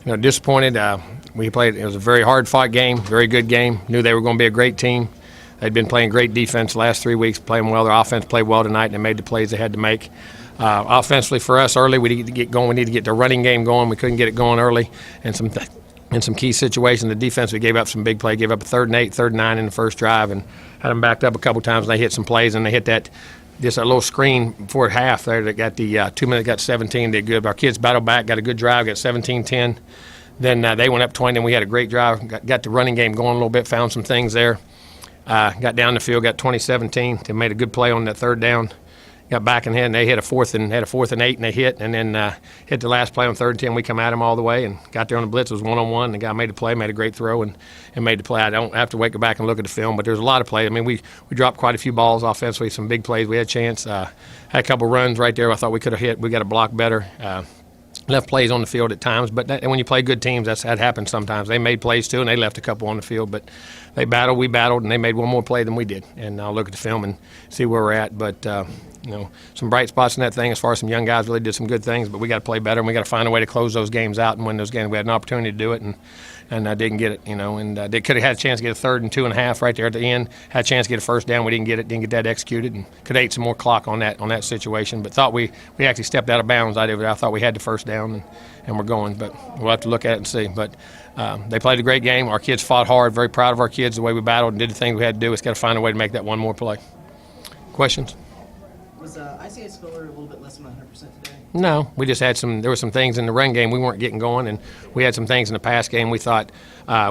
Disappointed. We played. It was a very hard-fought game, very good game. Knew they were going to be a great team. They'd been playing great defense the last 3 weeks, playing well. Their offense played well tonight, and they made the plays they had to make. Offensively for us early, we need to get going. We need to get the running game going. We couldn't get it going early, and in some key situations, the defense, we gave up some big play, gave up a 3rd and 8, 3rd and 9 in the first drive, and had them backed up a couple times. And they hit some plays, and they hit that just a little screen before half there that got the 2 minutes, got 17, did good. Our kids battled back, got a good drive, got 17-10. Then they went up 20, and we had a great drive, got the running game going a little bit, found some things there. Got down the field, got 20-17. They made a good play on that 3rd down. Got back in head, and they hit a 4th and 8, and they hit, and then hit the last play on 3rd and 10. We come at them all the way and got there on the blitz. It was 1-on-1. The guy made a play, made a great throw, and made the play. I don't have to go back and look at the film, but there's a lot of plays. I mean, we dropped quite a few balls offensively, some big plays. We had a chance. Had a couple runs right there I thought we could have hit. We got to block better. Left plays on the field at times, but when you play good teams, that happens sometimes. They made plays too, and they left a couple on the field, but they battled, we battled, and they made one more play than we did. And I'll look at the film and see where we're at. But some bright spots in that thing as far as some young guys really did some good things, but we got to play better, and we got to find a way to close those games out and win those games. We had an opportunity to do it, and I didn't get it, and they could have had a chance to get a 3rd and 2.5 right there at the end. Had a chance to get a 1st down. We didn't get it, didn't get that executed, and could have ate some more clock on that situation. But thought we actually stepped out of bounds. I thought we had the 1st down, and we're going. But we'll have to look at it and see. But they played a great game. Our kids fought hard. Very proud of our kids, the way we battled and did the things we had to do. It's got to find a way to make that one more play. Questions? Was Isaiah Spiller a little bit less than 100% today? No, we just had there were some things in the run game we weren't getting going, and we had some things in the pass game. We thought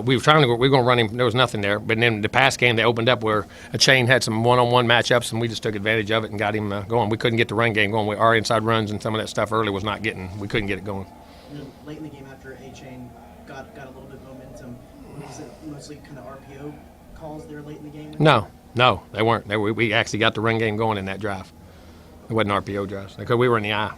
we were going to run him. There was nothing there, but then the pass game they opened up where a chain had some one-on-one matchups, and we just took advantage of it and got him going. We couldn't get the run game going. Our inside runs and some of that stuff early was not getting. We couldn't get it going. And then late in the game, after A-Chain got a little bit of momentum, was it mostly kind of RPO calls there late in the game? No, they weren't. We actually got the run game going in that drive. It wasn't RPO drives because we were in the eye.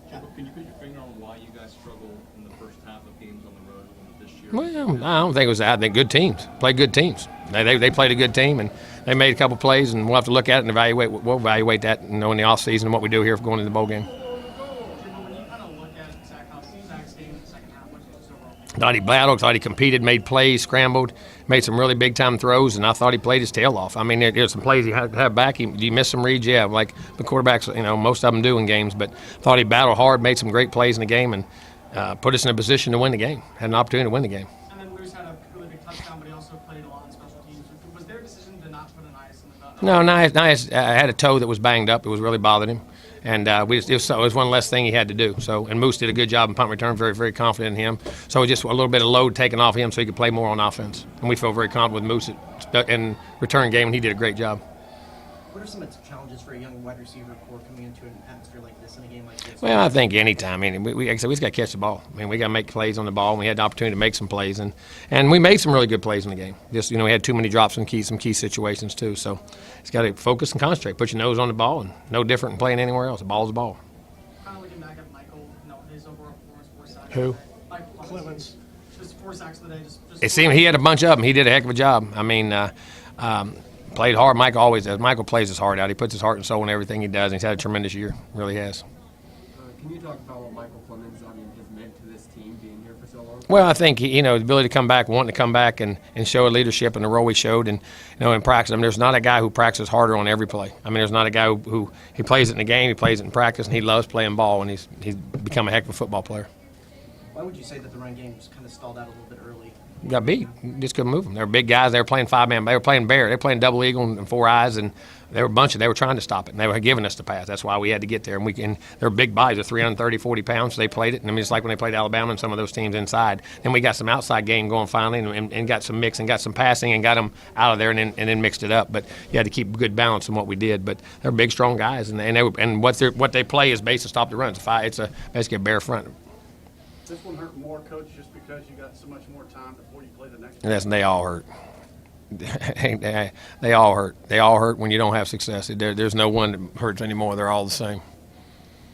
Can you put your finger on why you guys struggled in the first half of games on the road this year? Well, I don't think it was that. I think good teams played good teams. They played a good team, and they made a couple plays, and we'll have to look at it and evaluate. We'll evaluate that, in the offseason and what we do here for going into the bowl game. When you kind of look at Zach's game in the second half, what did you overall? Thought he battled, thought he competed, made plays, scrambled, made some really big-time throws, and I thought he played his tail off. I mean, there's some plays he had to have back. You miss some reads? Yeah, like the quarterbacks, most of them do in games, but thought he battled hard, made some great plays in the game, and put us in a position to win the game, had an opportunity to win the game. And then Moose had a really big touchdown, but he also played a lot on special teams. Was there a decision to not put an Nias in the belt? No, Nias had a toe that was banged up. It was really bothering him. And it was one less thing he had to do. And Moose did a good job in punt return, very, very confident in him. So just a little bit of load taken off him so he could play more on offense. And we feel very confident with Moose in return game, and he did a great job. What are some of the challenges for a young wide receiver core coming into an atmosphere like this in a game like this? Well, I think anytime. I mean, like I said, we just got to catch the ball. I mean, we got to make plays on the ball, and we had the opportunity to make some plays. And we made some really good plays in the game. Just, we had too many drops in some key situations, too. So it's got to focus and concentrate. Put your nose on the ball, and no different than playing anywhere else. The ball's the ball. Kind of looking back at Michael, his overall performance, 4 sacks. Who? Michael Clemens. Just 4 sacks today. It seemed he had a bunch of them. He did a heck of a job. I mean, played hard. Michael always does. Michael plays his heart out. He puts his heart and soul in everything he does, and he's had a tremendous year. Really has. Can you talk about what Michael Clemens, has meant to this team being here for so long? Well, I think the ability to come back, wanting to come back and show leadership and the role he showed, and in practice. I mean, there's not a guy who practices harder on every play. I mean, there's not a guy who he plays it in the game, he plays it in practice, and he loves playing ball, and he's become a heck of a football player. Why would you say that the run game just kind of stalled out a little bit early? Got beat. Just couldn't move them. They were big guys. They were playing 5-man. They were playing bear. They were playing double eagle and 4 eyes, and they were trying to stop it, and they were giving us the pass. That's why we had to get there. And they're big bodies. They're 330, 40 pounds, so they played it. And I mean, it's like when they played Alabama and some of those teams inside. Then we got some outside game going finally and got some mix and got some passing and got them out of there and then mixed it up. But you had to keep good balance in what we did. But they're big, strong guys, and what they play is based to stop the runs. It's basically a bare front. This one hurt more, Coach, just because you got so much more time before you play the next one. They all hurt. They all hurt. They all hurt when you don't have success. There's no one that hurts anymore. They're all the same.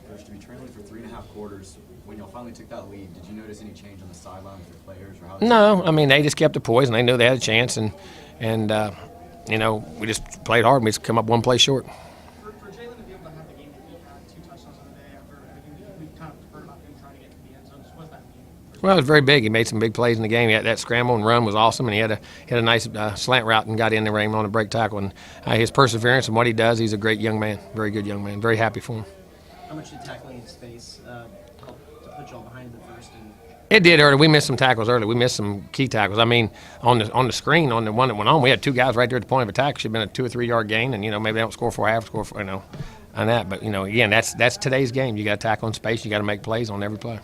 Coach, to be trailing for 3.5 quarters, when y'all finally took that lead, did you notice any change on the sideline with your players? Or No, I mean, they just kept the poise, and they knew they had a chance, and we just played hard, and we just come up one play short. For Jalen to be able to have the game that he had, 2 touchdowns on the day after everything we kind of heard about him trying to get to the end zone, what does that mean? Well, it was very big. He made some big plays in the game. He had that scramble and run was awesome, and he had a nice slant route and got in there on a break tackle. And his perseverance and what he does, he's a great young man, very good young man. Very happy for him. How much did tackling in space help to put y'all behind the first? And It did early. We missed some tackles early. We missed some key tackles. I mean, on the screen, on the one that went on, we had two guys right there at the point of attack. Should have been a 2 or 3 yard gain, and maybe they don't score for half, score for on that. But again, that's today's game. You got to tackle in space. You got to make plays on every play.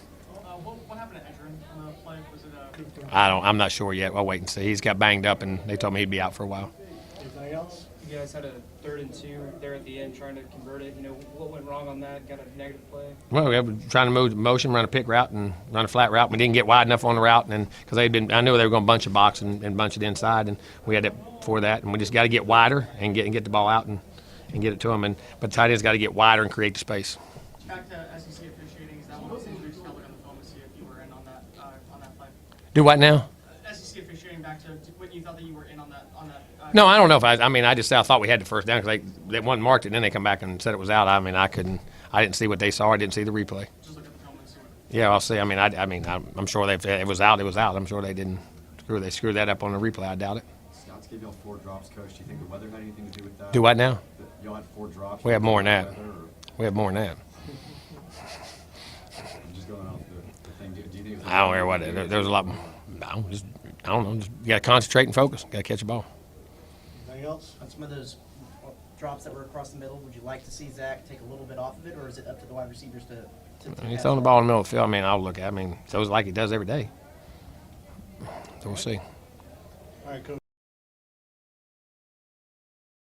What happened to Edgerrin on the play? Was it I'm not sure yet. I'll wait and see. He's got banged up, and they told me he'd be out for a while. Anything else? You guys had a 3rd and 2 there at the end trying to convert it. What went wrong on that? Got a negative play? Well, we were trying to move motion, run a pick route, and run a flat route. We didn't get wide enough on the route, and because I knew they were going to bunch a box and bunch it inside, and we had it for that. And we just got to get wider and get the ball out and get it to them. But the tight end's got to get wider and create the space. Back to SEC officiating. Is that one of those things we just got to look on the film to see if you were in on that play? Do what now? SEC officiating back to when you thought that you were in on that. No, I don't know if I thought we had the first down because they wasn't marked it, and then they come back and said it was out. I didn't see what they saw. I didn't see the replay. Just look at the film and see what. Yeah, I'll see. I'm sure it was out. It was out. I'm sure they didn't screw that up on the replay. I doubt it. Scott's gave y'all 4 drops, Coach. Do you think the weather had anything to do with that? Do what now? Y'all had 4 drops. We have more than that. Weather, or We have more than that. just going off the thing. Do you think? It was I don't care what. There's a lot. I don't know. Just, you got to concentrate and focus. Got to catch the ball. Anything else? on some of those drops that were across the middle, would you like to see Zach take a little bit off of it, or is it up to the wide receivers to He's throwing the ball in the middle of the field. I'll look at it. Throws like he does every day. So we'll see. All right, Coach.